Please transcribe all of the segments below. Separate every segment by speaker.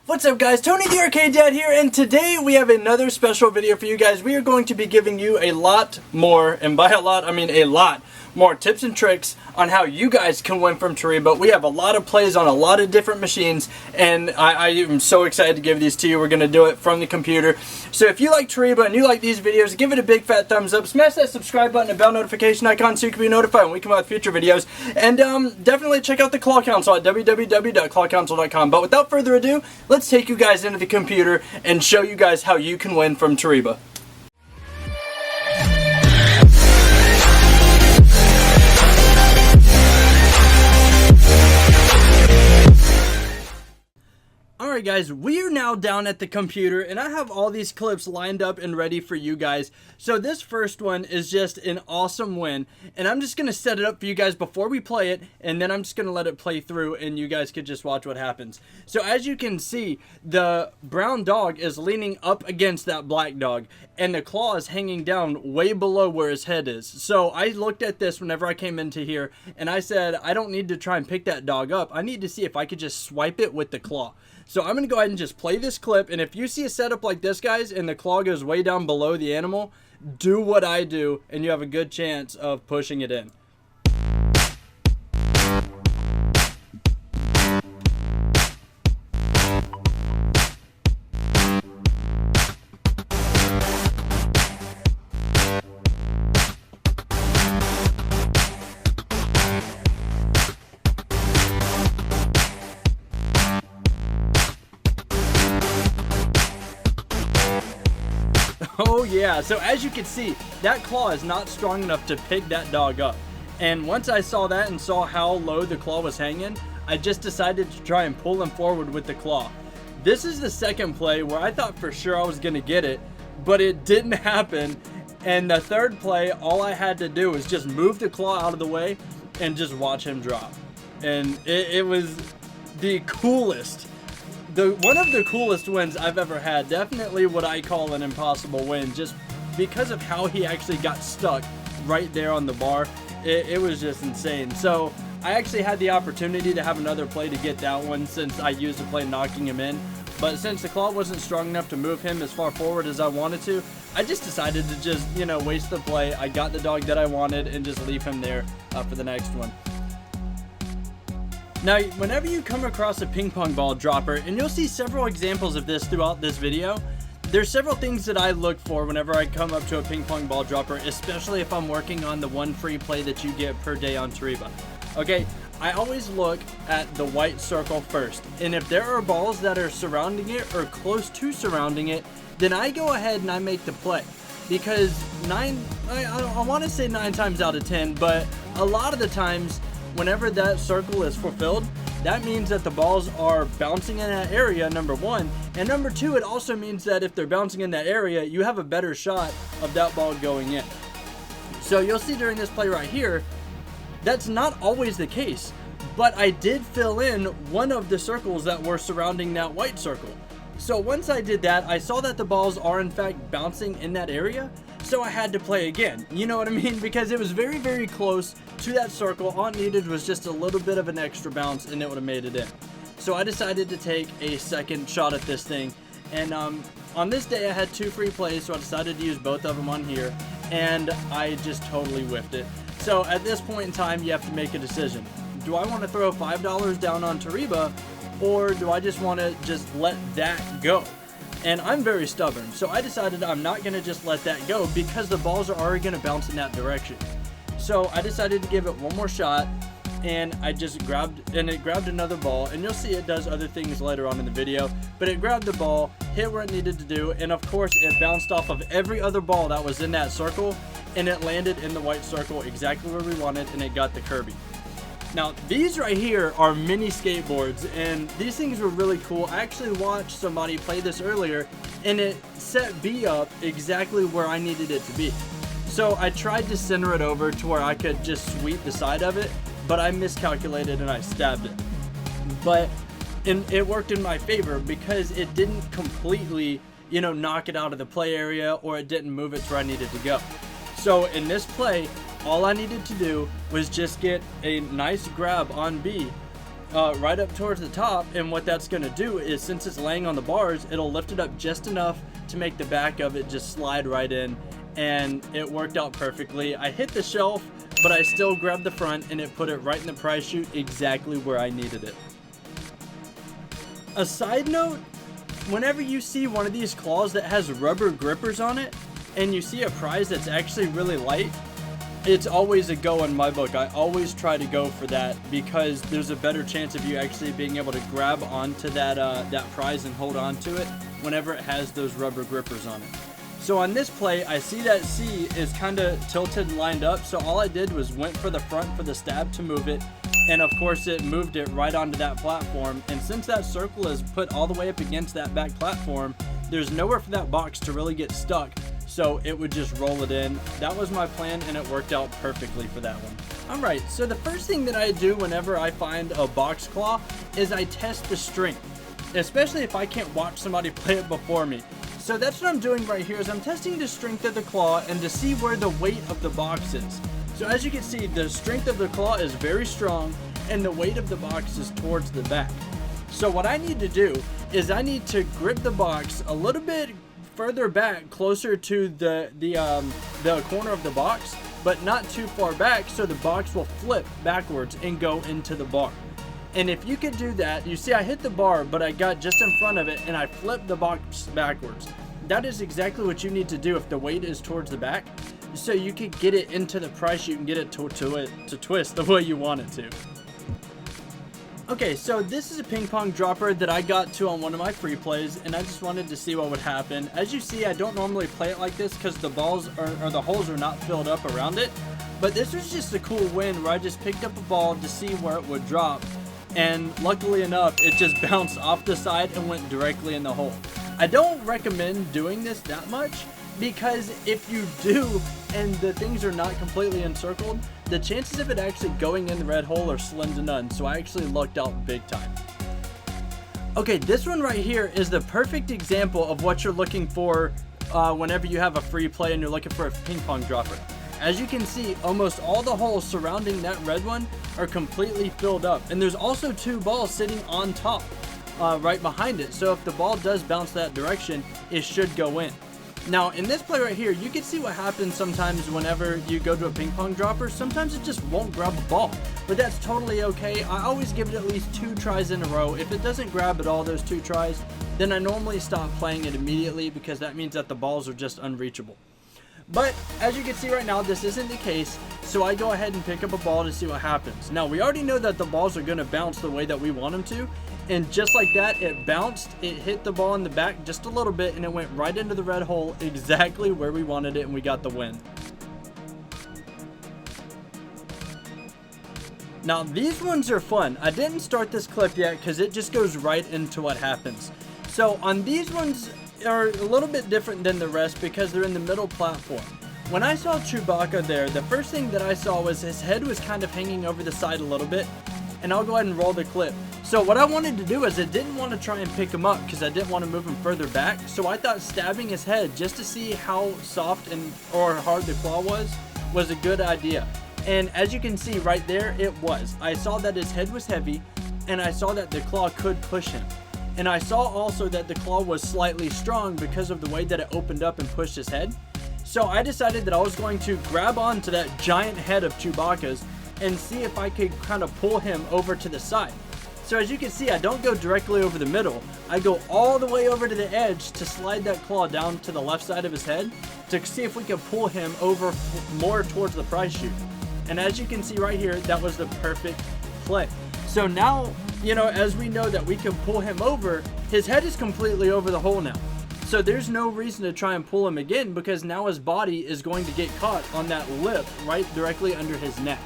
Speaker 1: What's up guys, Tony the Arcade Dad here, and today we have another special video for you guys. We are going to be giving you a lot more, and by a lot I mean a lot more tips and tricks on how you guys can win from Toreba. We have a lot of plays on a lot of different machines, and I am so excited to give these to you. We're going to do it from the computer. So if you like Toreba and you like these videos, give it a big fat thumbs up, smash that subscribe button and bell notification icon so you can be notified when we come out with future videos, and definitely check out the Claw Council at www.clawcouncil.com. But without further ado, let's take you guys into the computer and show you guys how you can win from Toreba. Alright guys, we are now down at the computer and I have all these clips lined up and ready for you guys. So this first one is just an awesome win, and I'm just going to set it up for you guys before we play it, and then I'm just going to let it play through and you guys could just watch what happens. So as you can see, the brown dog is leaning up against that black dog and the claw is hanging down way below where his head is. So I looked at this whenever I came into here and I said, I don't need to try and pick that dog up. I need to see if I could just swipe it with the claw. So I'm going to go ahead and just play this clip, and if you see a setup like this guys and the claw goes way down below the animal, do what I do and you have a good chance of pushing it in. Oh yeah, so as you can see, that claw is not strong enough to pick that dog up. And once I saw that and saw how low the claw was hanging, I just decided to try and pull him forward with the claw. This is the second play where I thought for sure I was going to get it, but it didn't happen. And the third play, all I had to do was just move the claw out of the way and just watch him drop. And it was the coolest. One of the coolest wins I've ever had. Definitely what I call an impossible win, just because of how he actually got stuck right there on the bar. It was just insane. So I actually had the opportunity to have another play to get that one since I used the play knocking him in. But since the claw wasn't strong enough to move him as far forward as I wanted to, I just decided to just, waste the play. I got the dog that I wanted and just leave him there for the next one. Now, whenever you come across a ping pong ball dropper, and you'll see several examples of this throughout this video, there's several things that I look for whenever I come up to a ping pong ball dropper, especially if I'm working on the one free play that you get per day on Toreba. Okay, I always look at the white circle first, and if there are balls that are surrounding it or close to surrounding it, then I go ahead and I make the play. Because I want to say 9 times out of 10, but a lot of the times, whenever that circle is fulfilled, that means that the balls are bouncing in that area, number one. And number two, it also means that if they're bouncing in that area, you have a better shot of that ball going in. So you'll see during this play right here, that's not always the case. But I did fill in one of the circles that were surrounding that white circle. So once I did that, I saw that the balls are in fact bouncing in that area. So I had to play again, you know what I mean? Because it was very, very close to that circle. All it needed was just a little bit of an extra bounce and it would have made it in. So I decided to take a second shot at this thing. And on this day I had 2 free plays, so I decided to use both of them on here. And I just totally whiffed it. So at this point in time, you have to make a decision. Do I want to throw $5 down on Toreba, or do I just want to just let that go? And I'm very stubborn, so I decided I'm not going to just let that go because the balls are already going to bounce in that direction. So I decided to give it one more shot, and I just grabbed another ball, and you'll see it does other things later on in the video, but it grabbed the ball, hit where it needed to do, and of course it bounced off of every other ball that was in that circle, and it landed in the white circle exactly where we wanted, and it got the Kirby. Now, these right here are mini skateboards, and these things were really cool. I actually watched somebody play this earlier, and it set B up exactly where I needed it to be. So I tried to center it over to where I could just sweep the side of it, but I miscalculated and I stabbed it. But it worked in my favor because it didn't completely, knock it out of the play area, or it didn't move it to where I needed to go. So in this play, all I needed to do was just get a nice grab on B right up towards the top, and what that's going to do is, since it's laying on the bars, it'll lift it up just enough to make the back of it just slide right in, and it worked out perfectly. I hit the shelf, but I still grabbed the front, and it put it right in the prize chute exactly where I needed it. A side note, whenever you see one of these claws that has rubber grippers on it, and you see a prize that's actually really light, it's always a go in my book. I always try to go for that because there's a better chance of you actually being able to grab onto that prize and hold on to it whenever it has those rubber grippers on it. So on this play, I see that C is kind of tilted and lined up, so all I did was went for the front for the stab to move it, and of course it moved it right onto that platform. And since that circle is put all the way up against that back platform, there's nowhere for that box to really get stuck, so it would just roll it in. That was my plan, and it worked out perfectly for that one. Alright, so the first thing that I do whenever I find a box claw is I test the strength, especially if I can't watch somebody play it before me. So that's what I'm doing right here, is I'm testing the strength of the claw and to see where the weight of the box is. So as you can see, the strength of the claw is very strong, and the weight of the box is towards the back. So what I need to do is I need to grip the box a little bit further back, closer to the corner of the box, but not too far back, so the box will flip backwards and go into the bar. And if you could do that, you see I hit the bar, but I got just in front of it and I flipped the box backwards. That is exactly what you need to do if the weight is towards the back, so you can get it into the prize chute and get it to twist the way you want it to. Okay, so this is a ping pong dropper that I got to on one of my free plays, and I just wanted to see what would happen. As you see, I don't normally play it like this because the balls or the holes are not filled up around it, but this was just a cool win where I just picked up a ball to see where it would drop, and luckily enough, it just bounced off the side and went directly in the hole. I don't recommend doing this that much, because if you do and the things are not completely encircled, the chances of it actually going in the red hole are slim to none, so I actually lucked out big time. Okay, this one right here is the perfect example of what you're looking for whenever you have a free play and you're looking for a ping pong dropper. As you can see, almost all the holes surrounding that red one are completely filled up, and there's also two balls sitting on top right behind it, so if the ball does bounce that direction, it should go in. Now in this play right here, you can see what happens sometimes whenever you go to a ping pong dropper. Sometimes it just won't grab a ball, but that's totally okay. I always give it at least 2 tries in a row. If it doesn't grab at all those 2 tries, then I normally stop playing it immediately, because that means that the balls are just unreachable. But as you can see right now, this isn't the case, so I go ahead and pick up a ball to see what happens. Now we already know that the balls are going to bounce the way that we want them to, and just like that, it bounced, it hit the ball in the back just a little bit, and it went right into the red hole exactly where we wanted it, and we got the win. Now these ones are fun. I didn't start this clip yet because it just goes right into what happens. So on these ones are a little bit different than the rest because they're in the middle platform. When I saw Chewbacca there, the first thing that I saw was his head was kind of hanging over the side a little bit, and I'll go ahead and roll the clip. So what I wanted to do is I didn't want to try and pick him up because I didn't want to move him further back, so I thought stabbing his head just to see how soft or hard the claw was a good idea. And as you can see right there, it was. I saw that his head was heavy, and I saw that the claw could push him. And I saw also that the claw was slightly strong because of the way that it opened up and pushed his head. So I decided that I was going to grab onto that giant head of Chewbacca's and see if I could kind of pull him over to the side. So as you can see, I don't go directly over the middle. I go all the way over to the edge to slide that claw down to the left side of his head to see if we can pull him over more towards the prize chute. And as you can see right here, that was the perfect play. So now, you know, as we know that we can pull him over, his head is completely over the hole now. So there's no reason to try and pull him again, because now his body is going to get caught on that lip right directly under his neck.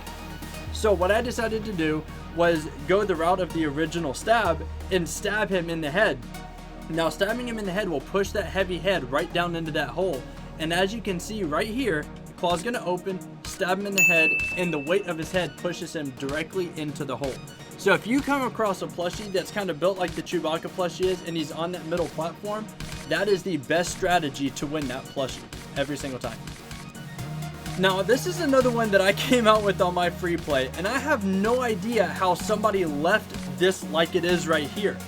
Speaker 1: So what I decided to do was go the route of the original stab and stab him in the head. Now stabbing him in the head will push that heavy head right down into that hole. And as you can see right here, the claw's gonna open, stab him in the head, and the weight of his head pushes him directly into the hole. So if you come across a plushie that's kind of built like the Chewbacca plushie is, and he's on that middle platform, that is the best strategy to win that plushie every single time. Now, this is another one that I came out with on my free play, and I have no idea how somebody left this like it is right here.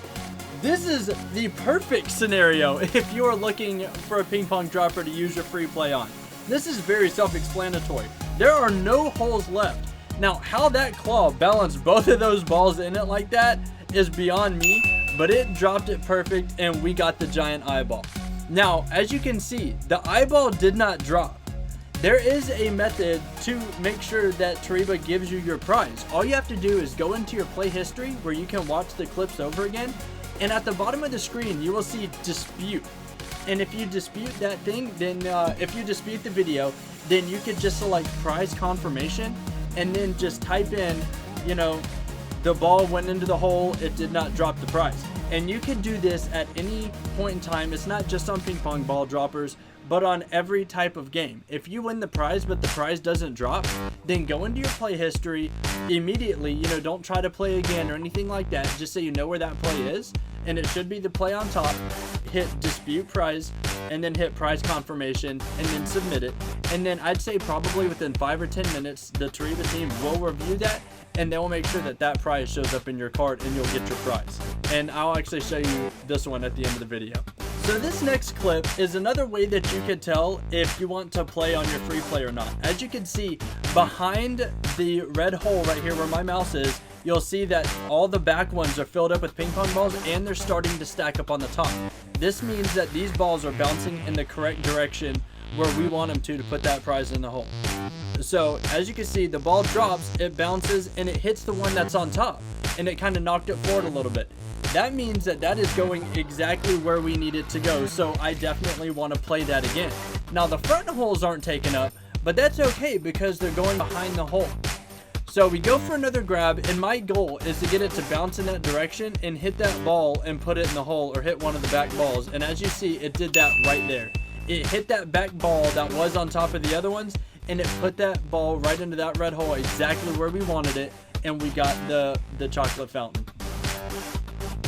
Speaker 1: This is the perfect scenario if you are looking for a ping pong dropper to use your free play on. This is very self-explanatory. There are no holes left. Now, how that claw balanced both of those balls in it like that is beyond me, but it dropped it perfect and we got the giant eyeball. Now, as you can see, the eyeball did not drop. There is a method to make sure that Toreba gives you your prize. All you have to do is go into your play history where you can watch the clips over again, and at the bottom of the screen you will see dispute. And if you dispute that thing, then if you dispute the video, then you could just select prize confirmation and then just type in, you know, the ball went into the hole, it did not drop the prize. And you can do this at any point in time. It's not just on ping pong ball droppers, but on every type of game. If you win the prize but the prize doesn't drop, then go into your play history immediately. You know, don't try to play again or anything like that, just so you know where that play is, and it should be the play on top. Hit dispute prize and then hit prize confirmation and then submit it, and then I'd say probably within 5 or 10 minutes the Toreba team will review that and they will make sure that that prize shows up in your cart and you'll get your prize. And I'll actually show you this one at the end of the video. So this next clip is another way that you could tell if you want to play on your free play or not. As you can see behind the red hole right here where my mouse is, you'll see that all the back ones are filled up with ping pong balls and they're starting to stack up on the top. This means that these balls are bouncing in the correct direction where we want them to put that prize in the hole. So as you can see, the ball drops, it bounces, and it hits the one that's on top, and it kind of knocked it forward a little bit. That means that that is going exactly where we need it to go, so I definitely want to play that again. Now the front holes aren't taken up, but that's okay because they're going behind the hole. So we go for another grab, and my goal is to get it to bounce in that direction and hit that ball and put it in the hole, or hit one of the back balls. And as you see, it did that right there. It hit that back ball that was on top of the other ones, and it put that ball right into that red hole exactly where we wanted it, and we got the chocolate fountain.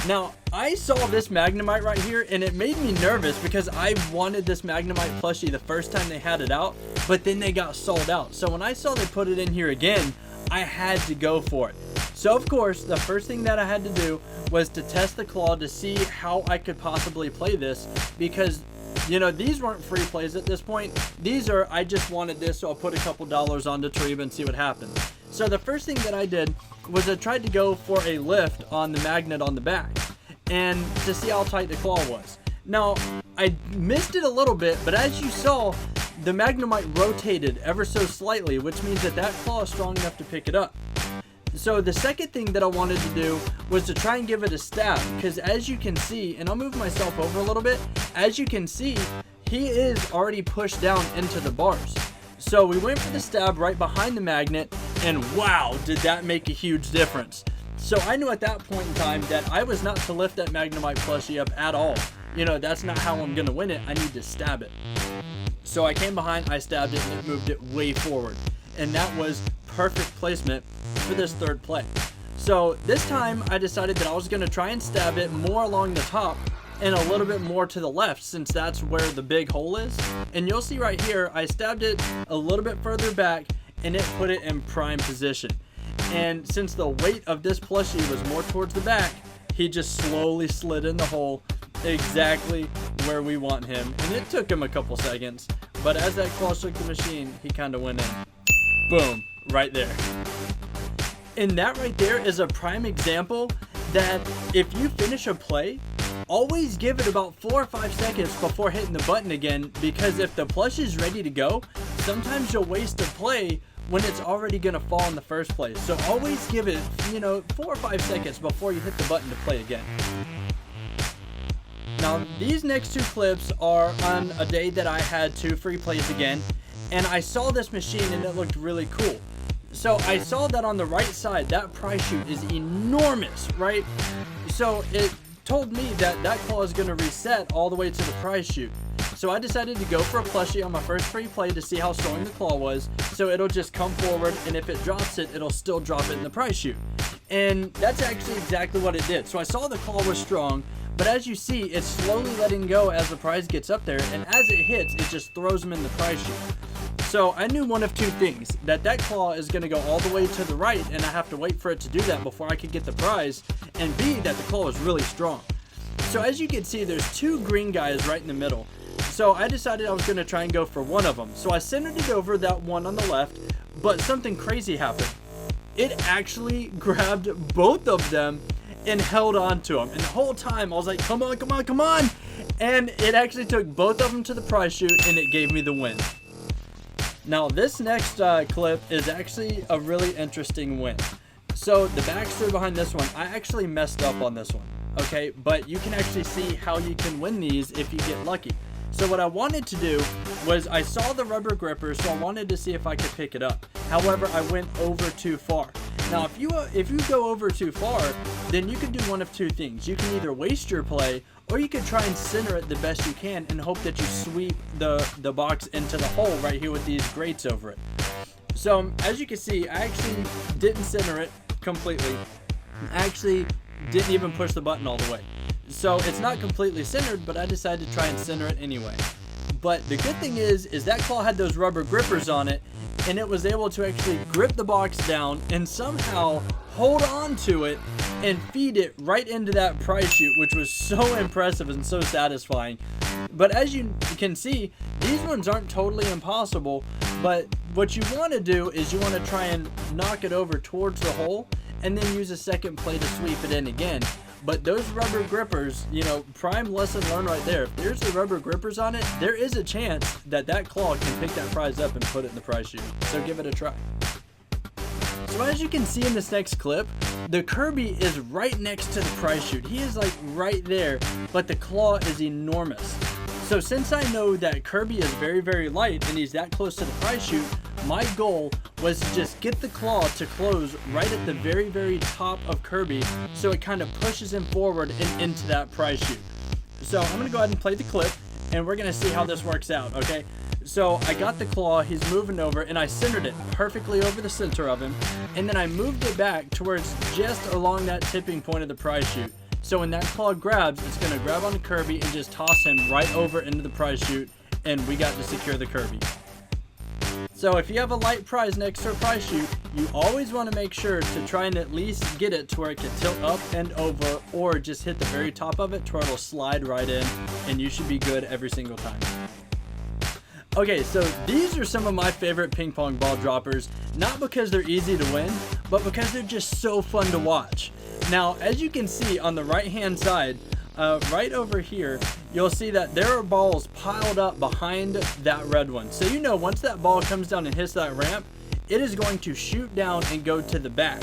Speaker 1: Now, I saw this Magnemite right here, and it made me nervous because I wanted this Magnemite plushie the first time they had it out, but then they got sold out. So when I saw they put it in here again, I had to go for it. So of course, the first thing that I had to do was to test the claw to see how I could possibly play this, because you know, these weren't free plays at this point. These are, I just wanted this, so I'll put a couple dollars onto Toreba and see what happens. So the first thing that I did was I tried to go for a lift on the magnet on the back and to see how tight the claw was. Now, I missed it a little bit, but as you saw, the Magnemite rotated ever so slightly, which means that that claw is strong enough to pick it up. So the second thing that I wanted to do was to try and give it a stab, because as you can see, and I'll move myself over a little bit, as you can see, he is already pushed down into the bars. So we went for the stab right behind the magnet, and wow, did that make a huge difference. So I knew at that point in time that I was not to lift that Magnemite plushie up at all. You know, that's not how I'm going to win it. I need to stab it. So I came behind, I stabbed it, and it moved it way forward. And that was perfect placement for this third play. So this time I decided that I was going to try and stab it more along the top and a little bit more to the left, since that's where the big hole is. And you'll see right here, I stabbed it a little bit further back and it put it in prime position. And since the weight of this plushie was more towards the back, he just slowly slid in the hole exactly where we want him. And it took him a couple seconds, but as that claw shook the machine, he kind of went in. Boom, right there. And that right there is a prime example that if you finish a play, always give it about 4 or 5 seconds before hitting the button again, because if the plush is ready to go, sometimes you'll waste a play when it's already going to fall in the first place. So always give it, you know, 4 or 5 seconds before you hit the button to play again. Now, these next two clips are on a day that I had 2 free plays again, and I saw this machine and it looked really cool. So I saw that on the right side, that prize chute is enormous, right? So it told me that that claw is going to reset all the way to the prize chute. So I decided to go for a plushie on my first free play to see how strong the claw was. So it'll just come forward, and if it drops it, it'll still drop it in the prize chute. And that's actually exactly what it did. So I saw the claw was strong, but as you see, it's slowly letting go as the prize gets up there, and as it hits, it just throws them in the prize chute. So I knew one of two things, that claw is going to go all the way to the right and I have to wait for it to do that before I could get the prize, and B, that the claw is really strong. So as you can see, there's two green guys right in the middle. So I decided I was going to try and go for one of them. So I centered it over that one on the left, but something crazy happened. It actually grabbed both of them and held on to them. And the whole time I was like, come on, come on, come on. And it actually took both of them to the prize chute and it gave me the win. Now this next clip is actually a really interesting win. So the backstory behind this one, I actually messed up on this one. Okay, but you can actually see how you can win these if you get lucky. So what I wanted to do was, I saw the rubber gripper, so I wanted to see if I could pick it up. However, I went over too far. Now, if you go over too far, then you can do one of two things. You can either waste your play, or you can try and center it the best you can and hope that you sweep the box into the hole right here with these grates over it. So, as you can see, I actually didn't center it completely. I actually didn't even push the button all the way. So it's not completely centered, but I decided to try and center it anyway. But the good thing is that claw had those rubber grippers on it, and it was able to actually grip the box down and somehow hold on to it and feed it right into that prize chute, which was so impressive and so satisfying. But as you can see, these ones aren't totally impossible, but what you want to do is you want to try and knock it over towards the hole and then use a second play to sweep it in again. But those rubber grippers, you know, prime lesson learned right there. If there's the rubber grippers on it, there is a chance that claw can pick that prize up and put it in the prize chute. So give it a try. So as you can see in this next clip, the Kirby is right next to the prize chute. He is like right there, but the claw is enormous. So since I know that Kirby is very, very light and he's that close to the prize chute, my goal was to just get the claw to close right at the very, very top of Kirby, so it kind of pushes him forward and into that prize chute. So I'm going to go ahead and play the clip, and we're going to see how this works out, okay? So I got the claw, he's moving over, and I centered it perfectly over the center of him, and then I moved it back towards just along that tipping point of the prize chute. So when that claw grabs, it's going to grab onto Kirby and just toss him right over into the prize chute, and we got to secure the Kirby. So if you have a light prize next to a prize chute, you always want to make sure to try and at least get it to where it can tilt up and over, or just hit the very top of it to where it'll slide right in, and you should be good every single time. Okay, so these are some of my favorite ping pong ball droppers, not because they're easy to win, but because they're just so fun to watch. Now, as you can see on the right hand side, right over here, you'll see that there are balls piled up behind that red one. So you know, once that ball comes down and hits that ramp, it is going to shoot down and go to the back.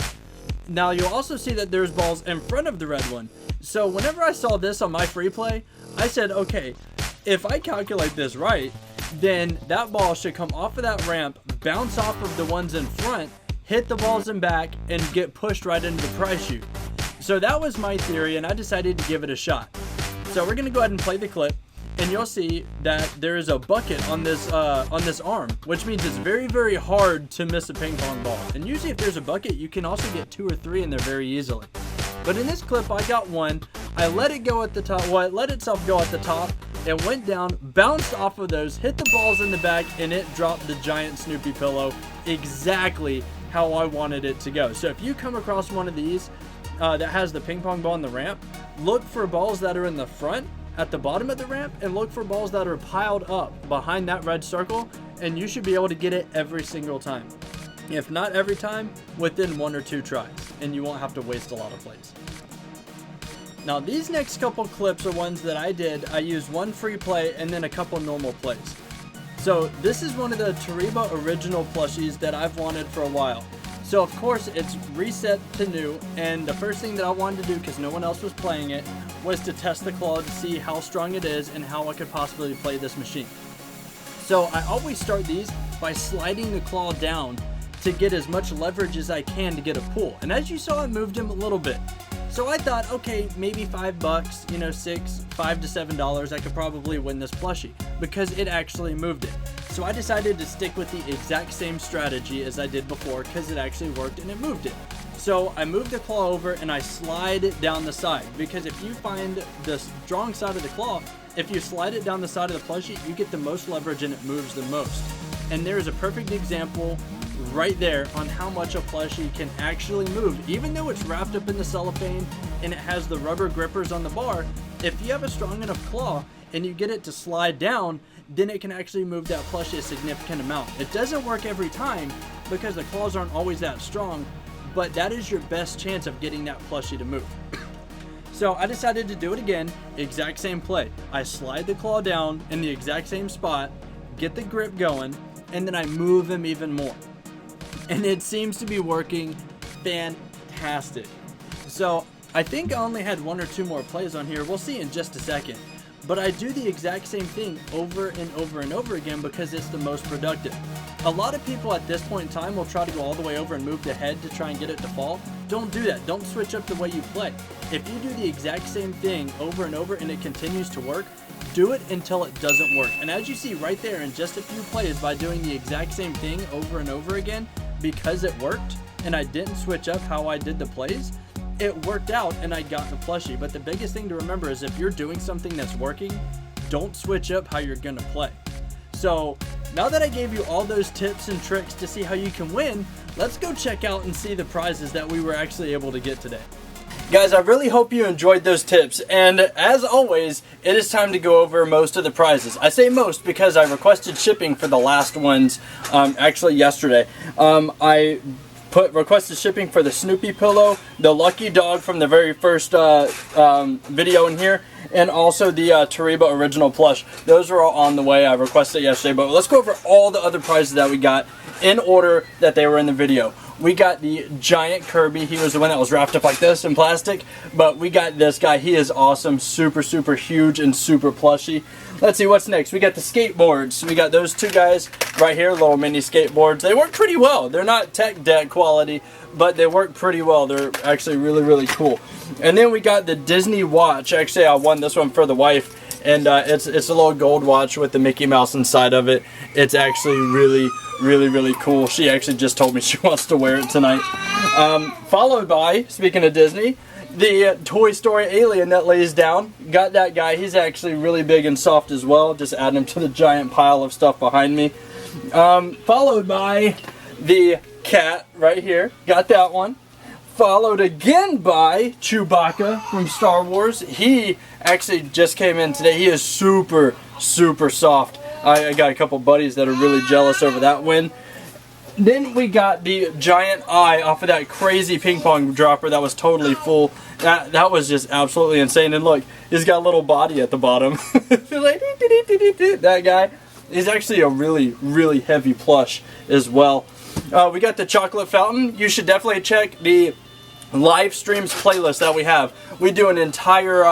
Speaker 1: Now you'll also see that there's balls in front of the red one. So whenever I saw this on my free play, I said, okay, if I calculate this right, then that ball should come off of that ramp, bounce off of the ones in front, hit the balls in back, and get pushed right into the prize chute. So that was my theory, and I decided to give it a shot. So we're gonna go ahead and play the clip, and you'll see that there is a bucket on this arm, which means it's very, very hard to miss a ping pong ball. And usually if there's a bucket, you can also get 2 or 3 in there very easily. But in this clip, I got one. I let it go at the top. Well, it let itself go at the top. It went down, bounced off of those, hit the balls in the back, and it dropped the giant Snoopy pillow exactly how I wanted it to go. So if you come across one of these that has the ping pong ball in the ramp, look for balls that are in the front at the bottom of the ramp, and look for balls that are piled up behind that red circle, and you should be able to get it every single time. If not every time, within 1 or 2 tries, and you won't have to waste a lot of plays. Now these next couple clips are ones that I did. I used one free play and then a couple normal plays. So this is one of the Toreba original plushies that I've wanted for a while. So of course it's reset to new, and the first thing that I wanted to do, because no one else was playing it, was to test the claw to see how strong it is and how I could possibly play this machine. So I always start these by sliding the claw down to get as much leverage as I can to get a pull. And as you saw, I moved him a little bit. So I thought, okay, maybe $5, you know, $5 to $7, I could probably win this plushie because it actually moved it. So I decided to stick with the exact same strategy as I did before because it actually worked and it moved it. So I moved the claw over and I slide it down the side, because if you find the strong side of the claw, if you slide it down the side of the plushie, you get the most leverage and it moves the most. And there is a perfect example right there on how much a plushie can actually move. Even though it's wrapped up in the cellophane and it has the rubber grippers on the bar, if you have a strong enough claw and you get it to slide down, then it can actually move that plushie a significant amount. It doesn't work every time because the claws aren't always that strong, but that is your best chance of getting that plushie to move. So I decided to do it again, exact same play. I slide the claw down in the exact same spot, get the grip going, and then I move him even more. And it seems to be working fantastic. So I think I only had 1 or 2 more plays on here. We'll see in just a second. But I do the exact same thing over and over and over again because it's the most productive. A lot of people at this point in time will try to go all the way over and move the head to try and get it to fall. Don't do that. Don't switch up the way you play. If you do the exact same thing over and over and it continues to work, do it until it doesn't work. And as you see right there, in just a few plays, by doing the exact same thing over and over again, because it worked and I didn't switch up how I did the plays, it worked out and I got the plushie. But the biggest thing to remember is if you're doing something that's working, don't switch up how you're gonna play. So now that I gave you all those tips and tricks to see how you can win, let's go check out and see the prizes that we were actually able to get today. Guys, I really hope you enjoyed those tips, and as always, it is time to go over most of the prizes. I say most because I requested shipping for the last ones actually yesterday. I requested shipping for the Snoopy pillow, the Lucky Dog from the very first video in here, and also the Toreba original plush. Those are all on the way. I requested it yesterday, but let's go over all the other prizes that we got in order that they were in the video. We got the giant Kirby. He was the one that was wrapped up like this in plastic, but we got this guy. He is awesome, super, super huge and super plushy. Let's see what's next. We got the skateboards. We got those 2 guys right here, little mini skateboards. They work pretty well. They're not tech deck quality, but they work pretty well. They're actually really, really cool. And then we got the Disney watch. Actually, I won this one for the wife, and it's a little gold watch with the Mickey Mouse inside of it. It's actually really, really cool. She actually just told me she wants to wear it tonight. Followed by, speaking of Disney, the Toy Story alien that lays down. Got that guy. He's actually really big and soft as well. Just add him to the giant pile of stuff behind me. Followed by the cat right here. Got that one. Followed again by Chewbacca from Star Wars. He actually just came in today. He is super, super soft. I got a couple buddies that are really jealous over that win. Then we got the giant eye off of that crazy ping pong dropper that was totally full. That was just absolutely insane. And look, he's got a little body at the bottom. That guy. He's actually a really, really heavy plush as well. We got the chocolate fountain. You should definitely check the live streams playlist that we have. We do an entire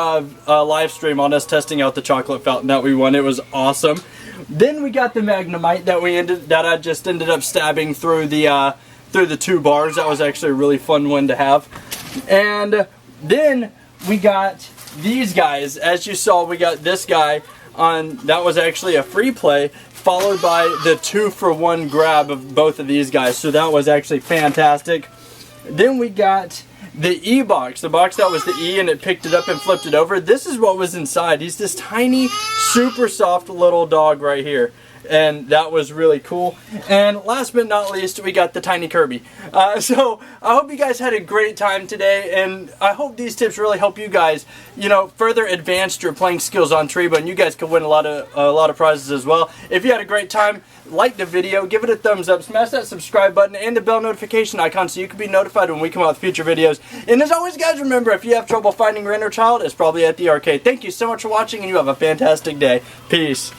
Speaker 1: live stream on us testing out the chocolate fountain that we won. It was awesome. Then we got the Magnemite that I just ended up stabbing through the 2 bars. That was actually a really fun one to have. And then we got these guys. As you saw, we got this guy on. That was actually a free play, followed by the 2-for-1 grab of both of these guys. So that was actually fantastic. Then we got the E-box, the box that was the E and it picked it up and flipped it over. This is what was inside. He's this tiny, super soft little dog right here. And that was really cool. And last but not least, we got the tiny Kirby. So I hope you guys had a great time today, and I hope these tips really help you guys, further advance your playing skills on Toreba, and you guys can win a lot of prizes as well. If you had a great time, like the video, give it a thumbs up, smash that subscribe button and the bell notification icon so you can be notified when we come out with future videos. And as always, guys, remember, if you have trouble finding your inner child, it's probably at the arcade. Thank you so much for watching, and you have a fantastic day. Peace.